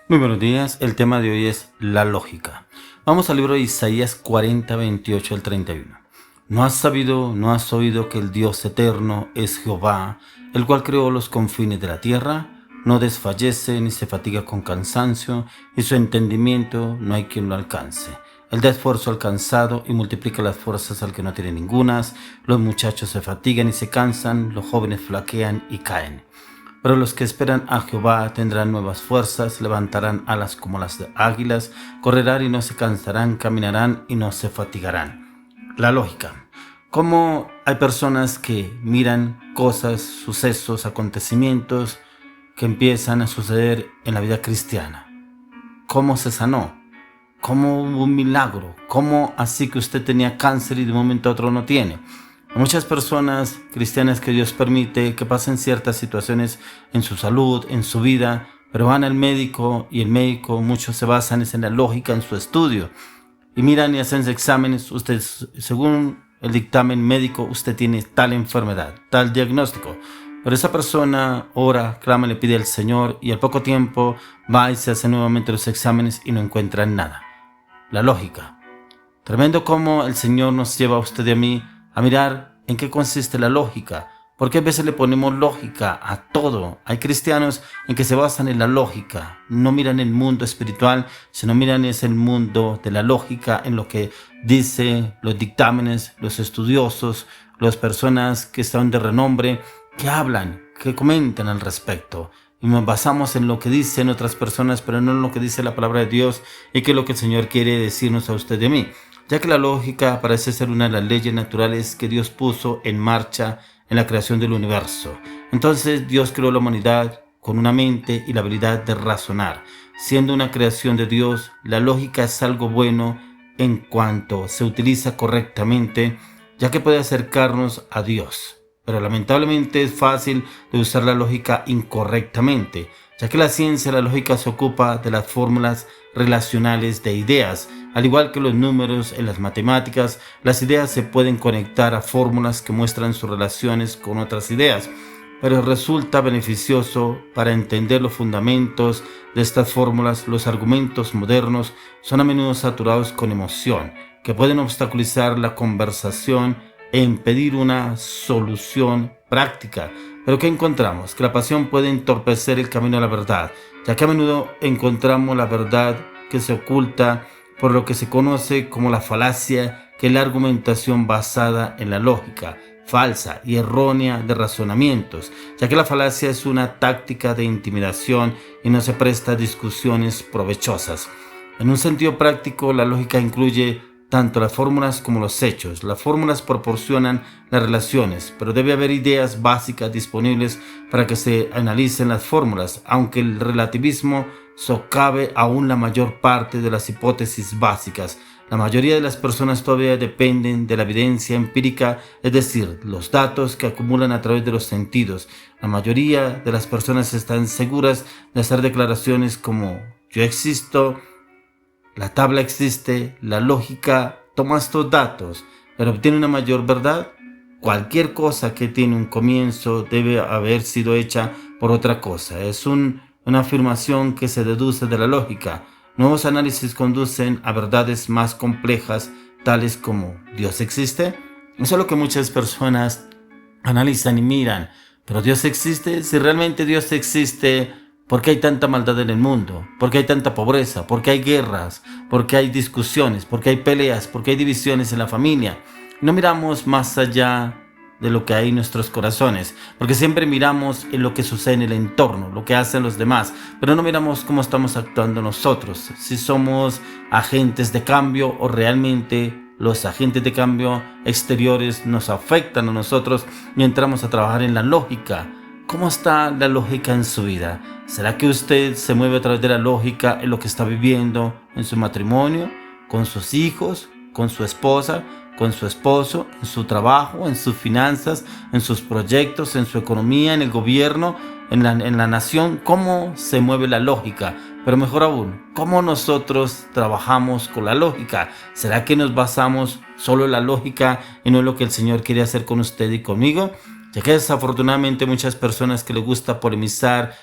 Muy buenos días, el tema de hoy es la lógica. Vamos al libro de Isaías 40, 28 al 31. ¿No has sabido, no has oído que el Dios eterno es Jehová, el cual creó los confines de la tierra? No desfallece ni se fatiga con cansancio, y su entendimiento no hay quien lo alcance. Él da esfuerzo al cansado y multiplica las fuerzas al que no tiene ningunas. Los muchachos se fatigan y se cansan, los jóvenes flaquean y caen. Pero los que esperan a Jehová tendrán nuevas fuerzas, levantarán alas como las de águilas, correrán y no se cansarán, caminarán y no se fatigarán. La lógica. ¿Cómo hay personas que miran cosas, sucesos, acontecimientos que empiezan a suceder en la vida cristiana? ¿Cómo se sanó? ¿Cómo hubo un milagro? ¿Cómo así que usted tenía cáncer y de un momento a otro no tiene? Hay muchas personas cristianas que Dios permite que pasen ciertas situaciones en su salud, en su vida, pero van al médico y el médico, muchos se basan en la lógica, en su estudio, y miran y hacen exámenes. Usted, según el dictamen médico, usted tiene tal enfermedad, tal diagnóstico. Pero esa persona ora, clama, le pide al Señor y al poco tiempo va y se hace nuevamente los exámenes y no encuentra nada. La lógica. Tremendo cómo el Señor nos lleva a usted y a mí a mirar en qué consiste la lógica, porque a veces le ponemos lógica a todo. Hay cristianos en que se basan en la lógica, no miran el mundo espiritual, sino miran ese mundo de la lógica, en lo que dice los dictámenes, los estudiosos, las personas que están de renombre, que hablan, que comentan al respecto. Y nos basamos en lo que dicen otras personas, pero no en lo que dice la palabra de Dios y que es lo que el Señor quiere decirnos a usted y a mí. Ya que la lógica parece ser una de las leyes naturales que Dios puso en marcha en la creación del universo. Entonces Dios creó la humanidad con una mente y la habilidad de razonar. Siendo una creación de Dios, la lógica es algo bueno en cuanto se utiliza correctamente, ya que puede acercarnos a Dios. Pero lamentablemente es fácil de usar la lógica incorrectamente, ya que la ciencia, la lógica se ocupa de las fórmulas relacionales de ideas. Al igual que los números en las matemáticas, las ideas se pueden conectar a fórmulas que muestran sus relaciones con otras ideas, pero resulta beneficioso para entender los fundamentos de estas fórmulas. Los argumentos modernos son a menudo saturados con emoción, que pueden obstaculizar la conversación e impedir una solución práctica. Pero ¿qué encontramos? Que la pasión puede entorpecer el camino a la verdad, ya que a menudo encontramos la verdad que se oculta por lo que se conoce como la falacia, que es la argumentación basada en la lógica, falsa y errónea de razonamientos, ya que la falacia es una táctica de intimidación y no se presta a discusiones provechosas. En un sentido práctico, la lógica incluye tanto las fórmulas como los hechos. Las fórmulas proporcionan las relaciones, pero debe haber ideas básicas disponibles para que se analicen las fórmulas, aunque el relativismo socave aún la mayor parte de las hipótesis básicas. La mayoría de las personas todavía dependen de la evidencia empírica, es decir, los datos que acumulan a través de los sentidos. La mayoría de las personas están seguras de hacer declaraciones como yo existo, la tabla existe, la lógica toma estos datos, pero obtiene una mayor verdad. Cualquier cosa que tiene un comienzo debe haber sido hecha por otra cosa. Es una afirmación que se deduce de la lógica. Nuevos análisis conducen a verdades más complejas, tales como ¿Dios existe? Eso es lo que muchas personas analizan y miran. ¿Pero Dios existe? Si realmente Dios existe, ¿por qué hay tanta maldad en el mundo? ¿Por qué hay tanta pobreza? ¿Por qué hay guerras? ¿Por qué hay discusiones? ¿Por qué hay peleas? ¿Por qué hay divisiones en la familia? No miramos más allá de lo que hay en nuestros corazones, porque siempre miramos en lo que sucede en el entorno, lo que hacen los demás, pero no miramos cómo estamos actuando nosotros, si somos agentes de cambio o realmente los agentes de cambio exteriores nos afectan a nosotros y entramos a trabajar en la lógica. ¿Cómo está la lógica en su vida? ¿Será que usted se mueve a través de la lógica en lo que está viviendo en su matrimonio, con sus hijos, con su esposa, con su esposo, en su trabajo, en sus finanzas, en sus proyectos, en su economía, en el gobierno, en la nación? ¿Cómo se mueve la lógica? Pero mejor aún, ¿cómo nosotros trabajamos con la lógica? ¿Será que nos basamos solo en la lógica y no en lo que el Señor quiere hacer con usted y conmigo? Ya que desafortunadamente muchas personas que les gusta polemizar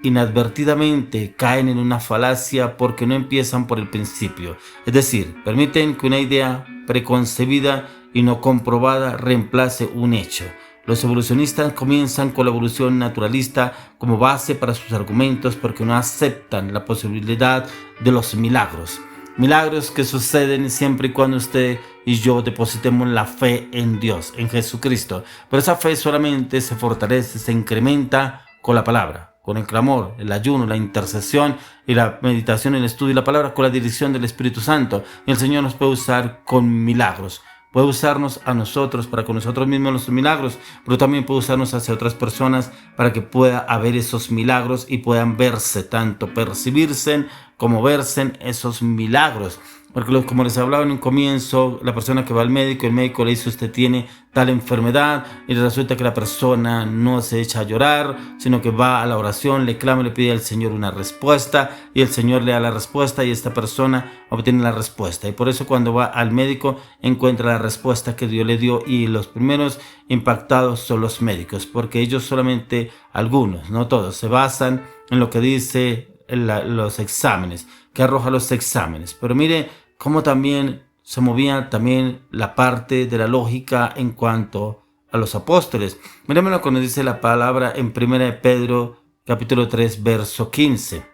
inadvertidamente caen en una falacia porque no empiezan por el principio. Es decir, permiten que una idea preconcebida y no comprobada reemplace un hecho. Los evolucionistas comienzan con la evolución naturalista como base para sus argumentos porque no aceptan la posibilidad de los milagros. Milagros que suceden siempre y cuando usted y yo depositemos la fe en Dios, en Jesucristo. Pero esa fe solamente se fortalece, se incrementa con la palabra, con el clamor, el ayuno, la intercesión y la meditación, el estudio y la palabra, con la dirección del Espíritu Santo. Y el Señor nos puede usar con milagros. Puede usarnos a nosotros para con nosotros mismos los milagros, pero también puede usarnos hacia otras personas para que pueda haber esos milagros y puedan verse, tanto percibirse como verse esos milagros. Porque como les hablaba en un comienzo, la persona que va al médico, el médico le dice usted tiene tal enfermedad y resulta que la persona no se echa a llorar, sino que va a la oración, le clama, le pide al Señor una respuesta y el Señor le da la respuesta y esta persona obtiene la respuesta. Y por eso cuando va al médico encuentra la respuesta que Dios le dio y los primeros impactados son los médicos, porque ellos solamente, algunos, no todos, se basan en lo que dice los exámenes, que arroja los exámenes. Pero mire cómo también se movía también la parte de la lógica en cuanto a los apóstoles. Miremos lo que nos dice la palabra en 1 Pedro capítulo 3 verso 15.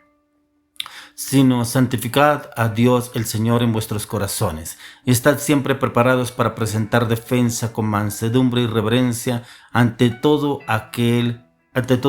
Sino santificad a Dios el Señor en vuestros corazones, y estad siempre preparados para presentar defensa con mansedumbre y reverencia ante todo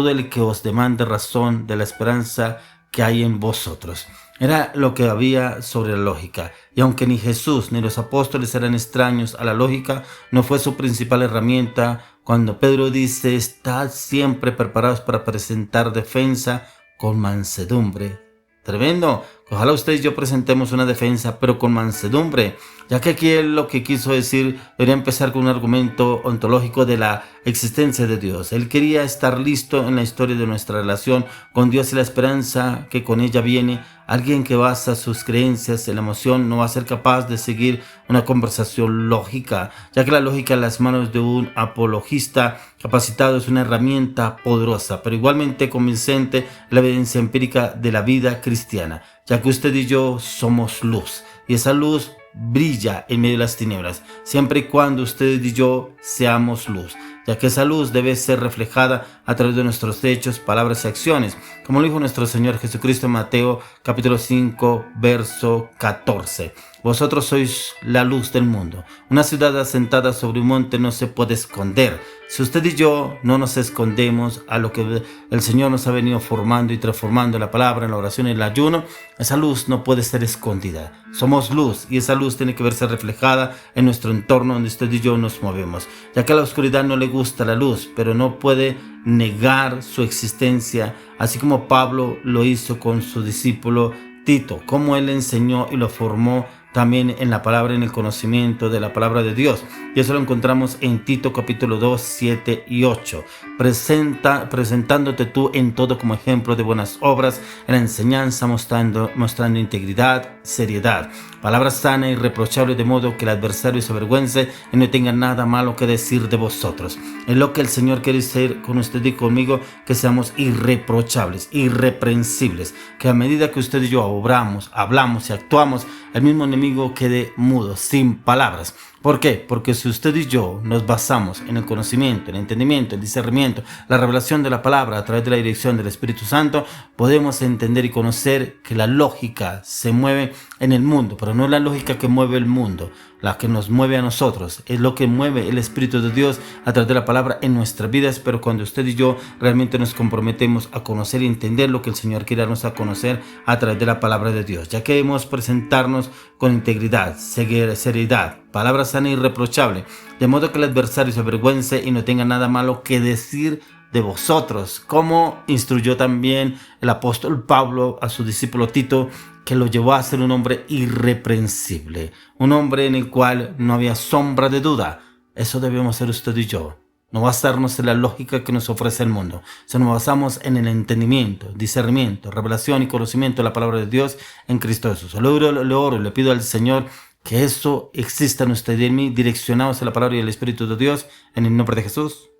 el que os demande razón de la esperanza que hay en vosotros. Era lo que había sobre la lógica, y aunque ni Jesús ni los apóstoles eran extraños a la lógica, no fue su principal herramienta. Cuando Pedro dice, estad siempre preparados para presentar defensa con mansedumbre. Tremendo. Ojalá usted y yo presentemos una defensa, pero con mansedumbre, ya que aquí él lo que quiso decir debería empezar con un argumento ontológico de la existencia de Dios. Él quería estar listo en la historia de nuestra relación con Dios y la esperanza que con ella viene. Alguien que basa sus creencias en la emoción no va a ser capaz de seguir una conversación lógica, ya que la lógica en las manos de un apologista capacitado es una herramienta poderosa, pero igualmente convincente la evidencia empírica de la vida cristiana, ya que usted y yo somos luz, y esa luz brilla en medio de las tinieblas, siempre y cuando usted y yo seamos luz, ya que esa luz debe ser reflejada a través de nuestros hechos, palabras y acciones, como lo dijo nuestro Señor Jesucristo en Mateo capítulo 5 verso 14. Vosotros sois la luz del mundo. Una ciudad asentada sobre un monte no se puede esconder. Si usted y yo no nos escondemos a lo que el Señor nos ha venido formando y transformando en la palabra, en la oración y en el ayuno, esa luz no puede ser escondida. Somos luz y esa luz tiene que verse reflejada en nuestro entorno donde usted y yo nos movemos. Ya que a la oscuridad no le gusta la luz, pero no puede negar su existencia, así como Pablo lo hizo con su discípulo Tito, como él enseñó y lo formó también en la palabra, en el conocimiento de la palabra de Dios. Y eso lo encontramos en Tito capítulo 2, 7 y 8. Presentándote tú en todo como ejemplo de buenas obras, en la enseñanza mostrando integridad, seriedad, palabra sana y irreprochable, de modo que el adversario se avergüence y no tenga nada malo que decir de vosotros. Es lo que el Señor quiere decir con usted y conmigo, que seamos irreprochables, irreprensibles, que a medida que usted y yo obramos, hablamos y actuamos, el mismo enemigo quede mudo, sin palabras. ¿Por qué? Porque si usted y yo nos basamos en el conocimiento, el entendimiento, el discernimiento, la revelación de la palabra a través de la dirección del Espíritu Santo, podemos entender y conocer que la lógica se mueve en el mundo, pero no es la lógica que mueve el mundo, la que nos mueve a nosotros, es lo que mueve el Espíritu de Dios a través de la palabra en nuestras vidas. Pero cuando usted y yo realmente nos comprometemos a conocer y entender lo que el Señor quiere darnos a conocer a través de la palabra de Dios, ya que debemos presentarnos con integridad, seriedad, palabra sana e irreprochable, de modo que el adversario se avergüence y no tenga nada malo que decir de vosotros, como instruyó también el apóstol Pablo a su discípulo Tito, que lo llevó a ser un hombre irreprensible, un hombre en el cual no había sombra de duda. Eso debemos ser usted y yo. No basarnos en la lógica que nos ofrece el mundo, sino nos basamos en el entendimiento, discernimiento, revelación y conocimiento de la palabra de Dios en Cristo Jesús. Le oro y le pido al Señor que eso exista en usted y en mí, direccionados a la palabra y el Espíritu de Dios, en el nombre de Jesús.